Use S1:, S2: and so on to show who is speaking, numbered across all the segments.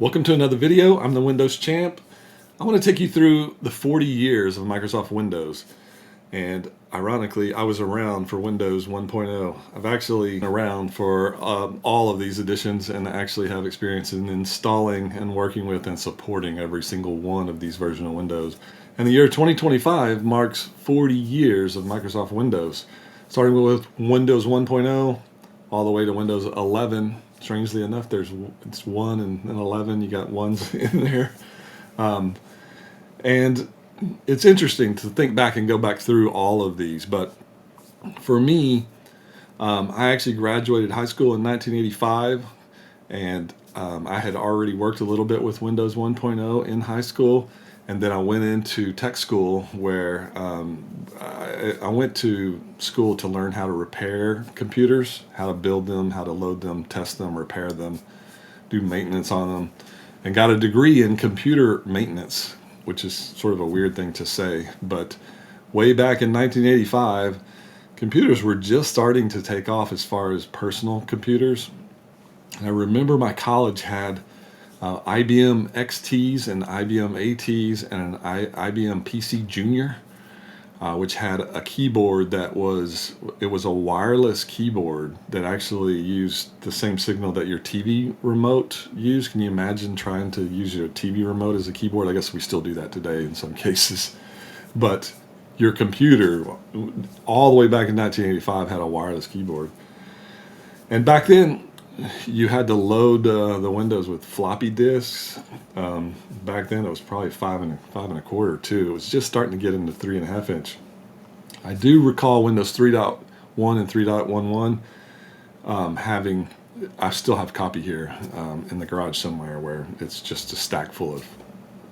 S1: Welcome to another video. I'm the Windows Champ. I want to take you through the 40 years of Microsoft Windows. And ironically, I was around for Windows 1.0. I've actually been around for all of these editions and actually have experience in installing and working with and supporting every single one of these versions of Windows. And the year 2025 marks 40 years of Microsoft Windows, starting with Windows 1.0 all the way to Windows 11. Strangely enough, it's 1 and 11. You got ones in there. And it's interesting to think back and go back through all of these. But for me, I actually graduated high school in 1985, and I had already worked a little bit with Windows 1.0 in high school. And then I went into tech school where I went to school to learn how to repair computers, how to build them, how to load them, test them, repair them, do maintenance on them, and got a degree in computer maintenance, which is sort of a weird thing to say. But way back in 1985, computers were just starting to take off as far as personal computers. And I remember my college had IBM XTs and IBM ATs and an IBM PC Junior, which had a keyboard that was a wireless keyboard that actually used the same signal that your TV remote used. Can you imagine trying to use your TV remote as a keyboard? I guess we still do that today in some cases. But your computer, all the way back in 1985, had a wireless keyboard. And back then, you had to load the Windows with floppy disks. Back then, it was probably five and a quarter too. It was just starting to get into 3.5 inch. I do recall Windows 3.1 and 3.11 having. I still have a copy here in the garage somewhere where it's just a stack full of.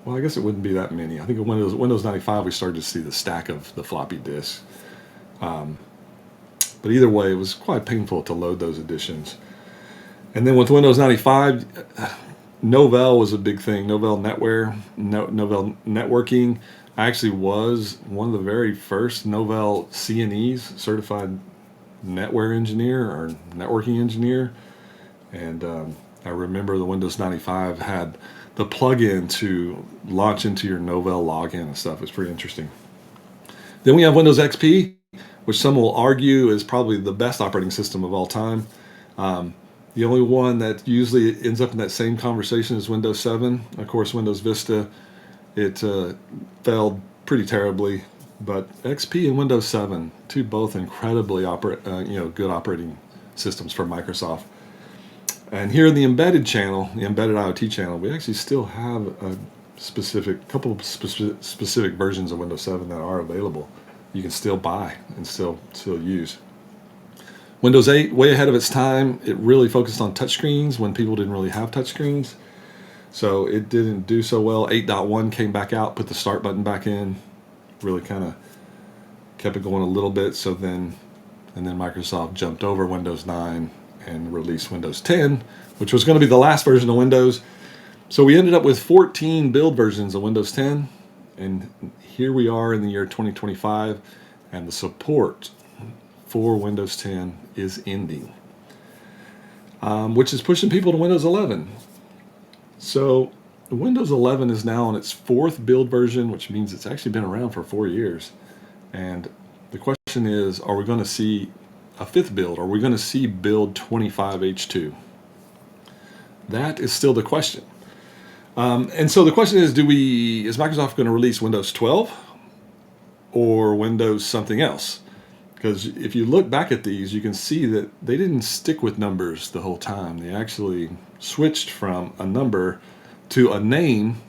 S1: Well, I guess it wouldn't be that many. I think in Windows 95 we started to see the stack of the floppy disks. But either way, it was quite painful to load those editions. And then with Windows 95, Novell was a big thing. Novell networking. I actually was one of the very first Novell CNEs, certified network engineer or networking engineer. And I remember the Windows 95 had the plug-in to launch into your Novell login and stuff. It's pretty interesting. Then we have Windows XP, which some will argue is probably the best operating system of all time. The only one that usually ends up in that same conversation is Windows 7. Of course, Windows Vista, it failed pretty terribly. But XP and Windows 7, two both incredibly good operating systems for Microsoft. And here in the embedded channel, the embedded IoT channel, we actually still have a couple of specific versions of Windows 7 that are available. You can still buy and still use. Windows 8, way ahead of its time. It really focused on touchscreens when people didn't really have touchscreens. So it didn't do so well. 8.1 came back out, put the start button back in, really kind of kept it going a little bit. And then Microsoft jumped over Windows 9 and released Windows 10, which was going to be the last version of Windows. So we ended up with 14 build versions of Windows 10. And here we are in the year 2025, and the support for Windows 10 is ending, which is pushing people to Windows 11. So Windows 11 is now on its 4th build version, which means it's actually been around for 4 years. And the question is, are we going to see a 5th build? Are we going to see build 25H2? That is still the question. And so the question is, is Microsoft going to release Windows 12 or Windows something else? Because if you look back at these, you can see that they didn't stick with numbers the whole time. They actually switched from a number to a name.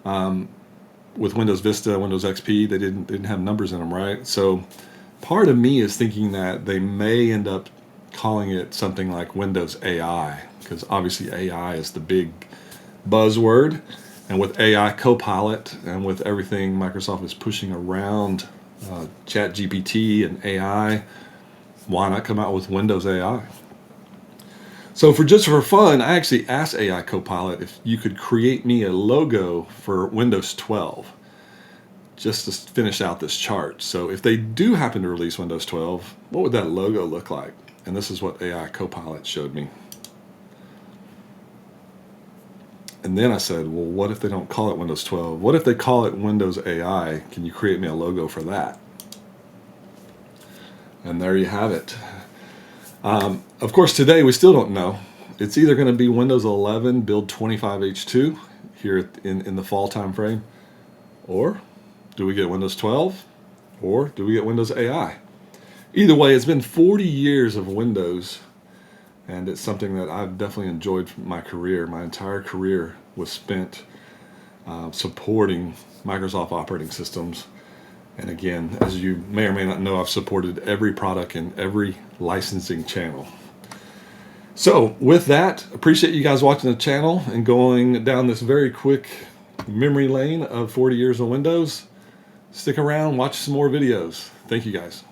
S1: With Windows Vista, Windows XP, they didn't have numbers in them, right? So part of me is thinking that they may end up calling it something like Windows AI, because obviously AI is the big buzzword. And with AI Copilot and with everything Microsoft is pushing around ChatGPT and AI, why not come out with Windows AI? So for fun, I actually asked AI Copilot if you could create me a logo for Windows 12, just to finish out this chart. So if they do happen to release Windows 12, what would that logo look like? And this is what AI Copilot showed me. And then I said, well, what if they don't call it Windows 12? What if they call it Windows AI? Can you create me a logo for that? And there you have it. Of course, today we still don't know. It's either going to be Windows 11 Build 25H2 here in the fall time frame, or do we get Windows 12, or do we get Windows AI? Either way, it's been 40 years of Windows, and it's something that I've definitely enjoyed my career. My entire career was spent supporting Microsoft operating systems. And again, as you may or may not know, I've supported every product in every licensing channel. So with that, appreciate you guys watching the channel and going down this very quick memory lane of 40 years of Windows. Stick around, watch some more videos. Thank you guys.